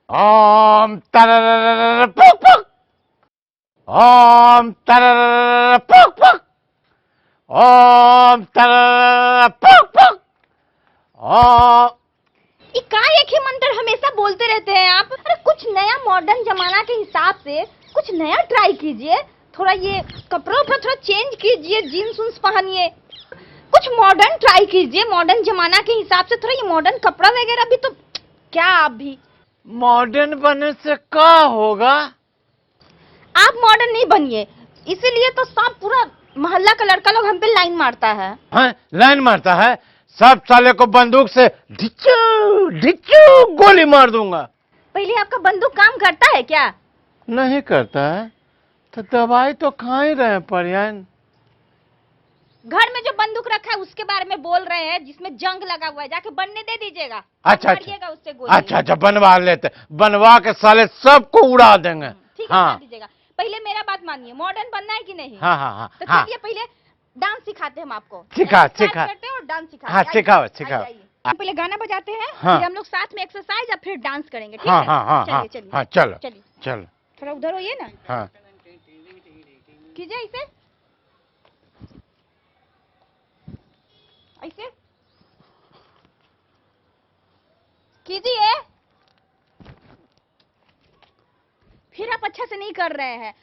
ओम तरर पुक पुक, ओम तरर पुक पुक, ओम तरर पुक पुक, ओम। एक ही मंत्र हमेशा बोलते रहते हैं आप। अरे कुछ नया मॉडर्न जमाना के हिसाब से कुछ नया ट्राई कीजिए। थोड़ा ये कपड़ों पर थोड़ा चेंज कीजिए, जीन्स उन्स पहनिए, कुछ मॉडर्न ट्राई कीजिए। मॉडर्न जमाना के हिसाब से थोड़ा ये मॉडर्न कपड़ा वगैरह भी तो क्या आप भी मॉडर्न बनने से क्या होगा? आप मॉडर्न नहीं बनिए, इसीलिए तो सब पूरा मोहल्ला का लड़का लोग हम पे लाइन मारता है। हाँ, लाइन मारता है। सब साले को बंदूक से ढिच्चू ढिच्चू गोली मार दूंगा। पहले आपका बंदूक काम करता है क्या? नहीं करता है तो दवाई तो खा ही रहे पर्यान। घर में जो बंदूक रखा है उसके बारे में बोल रहे हैं, जिसमें जंग लगा हुआ है, जाके बनने दे दीजिएगा। अच्छा मारिएगा उससे गोली। अच्छा बनवा लेते, बनवा के साले सबको उड़ा देंगे। ठीक है, बता दीजिएगा। पहले मेरा बात मानिए, मॉडर्न बनना है कि नहीं? हाँ तो चलिए पहले डांस सिखाते हैं हम आपको। सिखा करते हैं और डांस सिखाते हैं। हाँ सिखाओ सिखाओ। पहले गाना बजाते हैं, हाँ। फिर हम लोग साथ में एक्सरसाइज और फिर डांस करेंगे। ठीक हाँ है? हाँ हाँ चलिए चलिए। हाँ चलो चलिए चलो। थोड़ा उधर होइए ना। हाँ कीजिए इसे ऐसे कीजिए। फिर आप अच्छा से नहीं कर रहे हैं,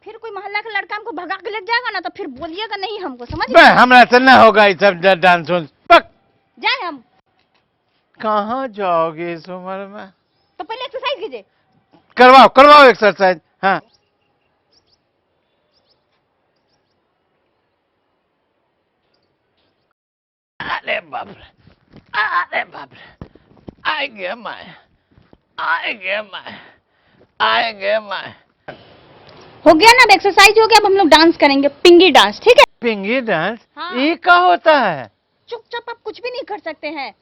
फिर कोई मोहल्ला का लड़का हमको भगा के ले जाएगा ना तो फिर बोलिएगा नहीं हमको, समझ गए? हमरा से न होगा ये सब डांस उन्स। पक जाए हम। कहाँ जाओगे इस उम्र में? तो पहले एक्सरसाइज कीजिए। करवाओ करवाओ एक्सरसाइज। हाँ अरे बाप रे आएंगे मैं। हो गया ना, अब एक्सरसाइज हो गया, अब हम लोग डांस करेंगे, पिंगी डांस। ठीक है? पिंगी डांस? हाँ। ये क्या होता है? चुपचाप आप कुछ भी नहीं कर सकते हैं,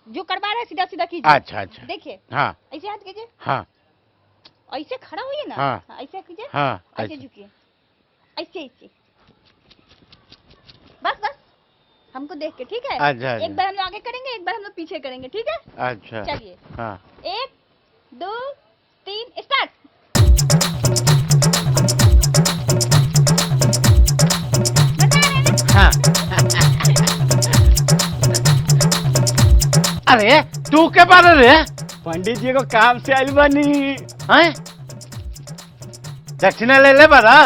जो करवा रहे हैं सीधा सीधा कीजिए। अच्छा देखिए। हाँ ऐसे हाथ कीजिए। हाँ ऐसे खड़ा होइए ना। हाँ। ऐसे कीजिए। हाँ ऐसे झुकिए, ऐसे ऐसे, बस बस हमको देख के। ठीक है? अच्छा एक बार हम लोग आगे करेंगे, एक बार हम लोग पीछे करेंगे। ठीक है? अच्छा चलिए। हाँ 1 2 3 स्टार्ट। हाँ। अरे तू के बारे रे? पंडित जी को काम से आइल बानी। हैं? दक्षिणा ले ले बड़ा।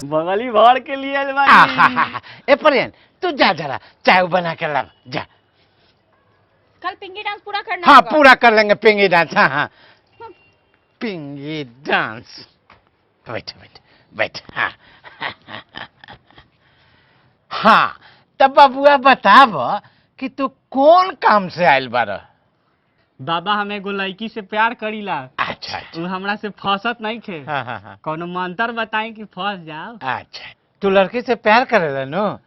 बगली भर के लिए आइल बानी। ए परियन तू जा जरा चाय बना के ला जा। कल पिंगी डांस पूरा करना हाँ होगा। पूरा कर लेंगे पिंगी डांस। हाँ हाँ पिंगी डांस। बैठ बैठ बैठ। हाँ हाँ तब बबुआ बताब कि तू कौन काम से आयल बार? बाबा हम एगो लड़की से प्यार करीला। अच्छा उ हमरा से फंसत नहीं थे। हाँ हाँ हाँ कौनो मंत्र बताई कि फंस जाओ। अच्छा तू लड़की से प्यार करेला नु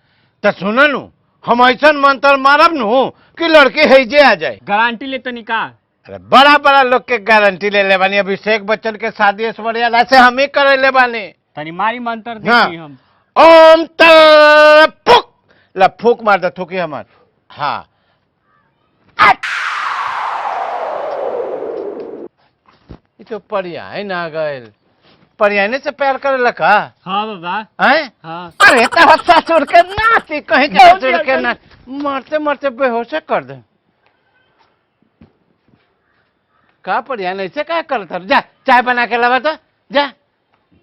तो सुन नु हम ऐसा मंत्र मारब नु कि लड़की हैजे आ जाए। गारंटी ले तो निकाल। अरे बड़ा बड़ा लोग के गारंटी ले ले बानी। अभिषेक बच्चन के शादी ऐश्वर्या से हम ही करे ले बानी। तनी मारी मंत्र हाँ। देखी हम। ओम तर फुक ला फूक मार दे थूकी हमार। हाँ ये तो परियाय ना गए। परियाने से प्यार करे लका? हाँ बाबा। हैं? हाँ। अरे तेरा ससुर के नाती कहीं के ससुर के ना मरते मरते बेहोश कर दे। का परियान ऐसे क्या करता? जा चाय बना के लावा तो जा।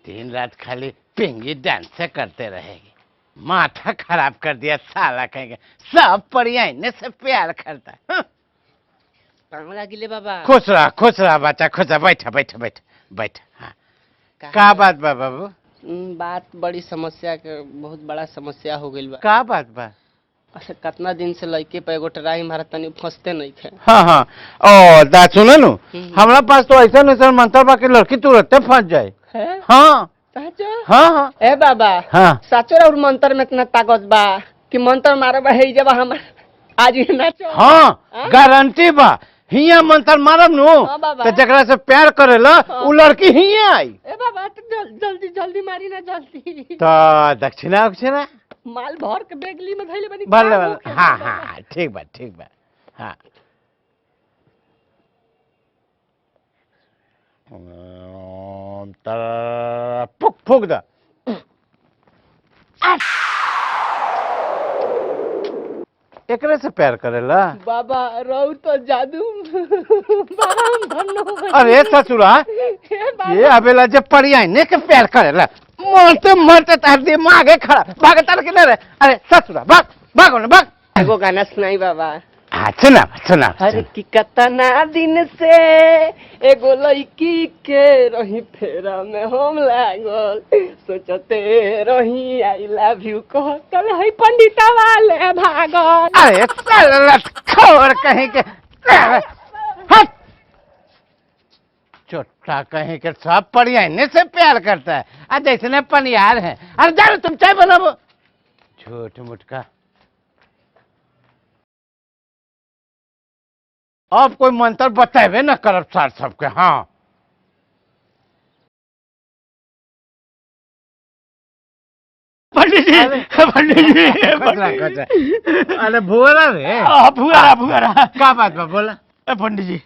दिन रात खाली पिंगी डांस से करते रहेगी। माथा खराब कर दिया साला कहेंगे। सब परियाने से प्यार करता है। गिले बाबा। खुश रहा बच्चा खुश रहा। बैठा बैठा बैठा बैठा। हाँ का बात बा बाबू? बात बड़ी समस्या के, बहुत बड़ा समस्या हो गई बा। का बात बा? अरे कितना दिन से लड़के पे एगो ट्राई मारा तनी फंसते नहीं थे। हाँ हाँ ओ दा सुनो नु हमारा पास तो ऐसा मंत्र बा कि लड़की तुरंत फंस जाए। है? हाँ सचो? हाँ हाँ ए बाबा। हाँ सचो और मंत्र में इतना ताकत बा कि मंत्र मारे बा है जब हम आज ही नाचो। हाँ गारंटी बा। हिया मंत्र मारब नु हाँ बाबा। तो जकरा से प्यार करेला उ लड़की हिया आई। ए बाबा तो जल्दी जल्दी मारी ना जल्दी। तो दक्षिणा उक्षिणा माल भर के बेगली में धइले बनी। भले भले। हाँ हाँ ठीक बा हाँ फूक फूक द एकरे से प्यार करेला। बाबा रहू तो जादू बाबा हम धन्नो हो गइल। अरे ससुरा हे बाबा, ये अबेला जब परियाई ने के प्यार करेला मरते मरते तार दिमाग है खड़ा भाग तार के रे। अरे ससुरा भाग भागो ना भाग। एगो गाना सुनाई बाबा। हाँ सुना सुना अरे कि कतना दिन से एगो लड़की के रही फेरा में हम लागल, सोचते रही आई लव यू कह कल है पंडिता वाले भागल। अरे साला खोर कहीं के हट चोटा कहीं के सब परियाने से प्यार करता है। आज जैसे पनियार है। अरे जाओ तुम चाय बनाओ। झूठ मुटका अब कोई मंत्र बतावे न करब सार सबके। हाँ पंडित जी पंडित जी खतरा खतरा। अरे भुअरा रे भुआरा भुआरा का बात बा बोला। पंडित जी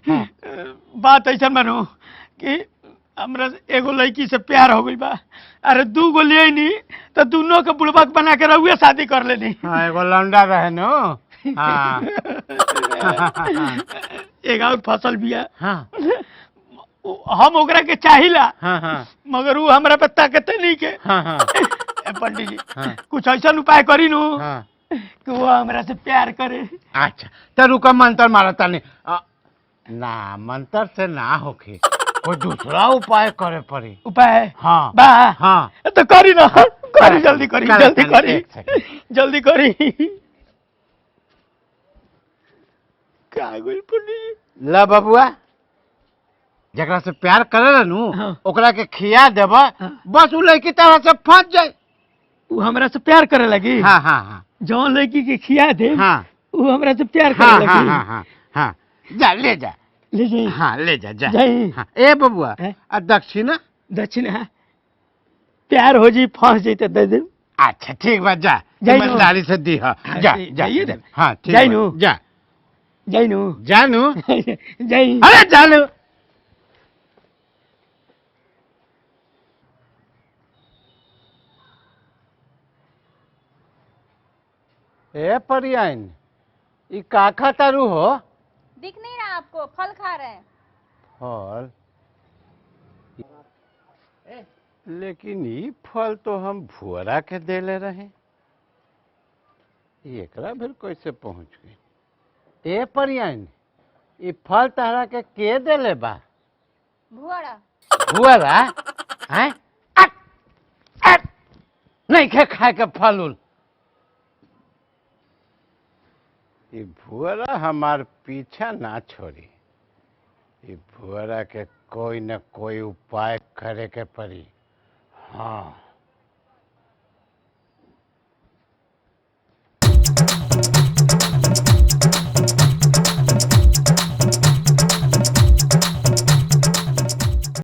बात ऐसा मानो कि हमरा एगो लड़की से प्यार हो गई बा। अरे 2 गो ले नी तो दोनों के बुड़बक बना के रहुए शादी कर लेनी। हाँ एगो लौंडा रहे नो। हाँ एक और फसल बिया। हाँ हम ओकरा के चाहिला हाँ हाँ मगर वो हमरा पे ताकते नहीं के। हाँ हाँ पंडित जी हाँ। कुछ ऐसा उपाय करी नु हाँ कि वो हमरा से प्यार करे। अच्छा तो रुका मंत्र मारता नहीं ना मंत्र से ना होके कोई दूसरा उपाय करे पड़ी। उपाय हाँ बा हाँ तो करी ना करी जल्दी करी कर- जल्दी कर- करी एक सेकंड। जल्दी करी। का गइल पंडित जी? ला बबुआ जकरा से प्यार करे नु हाँ। ओकरा के खिया देबा हाँ। बस उ लड़की तरह से फंस जाए। वो हमरा से प्यार करे लगी। हाँ हाँ हाँ जौन लड़की के खिया दे हाँ वो हमरा से प्यार हाँ करे हाँ लगी। हाँ हाँ हाँ जा ले जा। ले जाई हाँ ले जा जा। जाई। हाँ ए बबुआ हैं? आ दक्षिणा। दक्षिणा प्यार हो जी फंस जाई तो दे दे। अच्छा ठीक बा जा जाई नु। ईमानदारी से दी हाँ हाँ, जा जाइए जा दे। हाँ ठीक जाई बा, नु। जा जाई नु जा नु। जाई। अरे जा नु। ए परियान ई का खातारू हो। दिख नहीं रहा आपको? फल खा रहे हैं। फल लेकिन ई फल तो हम भुअरा के देले रहे। एकरा फिर कैसे पहुंच गई। ए परियान ई फल तहरा के देले बा। भुआड़ा भुअरा हैं नहीं खाए के फल उल। ये भुअरा हमार पीछा ना छोड़ी। ये भुअरा के कोई न कोई उपाय करे के पड़ी। हाँ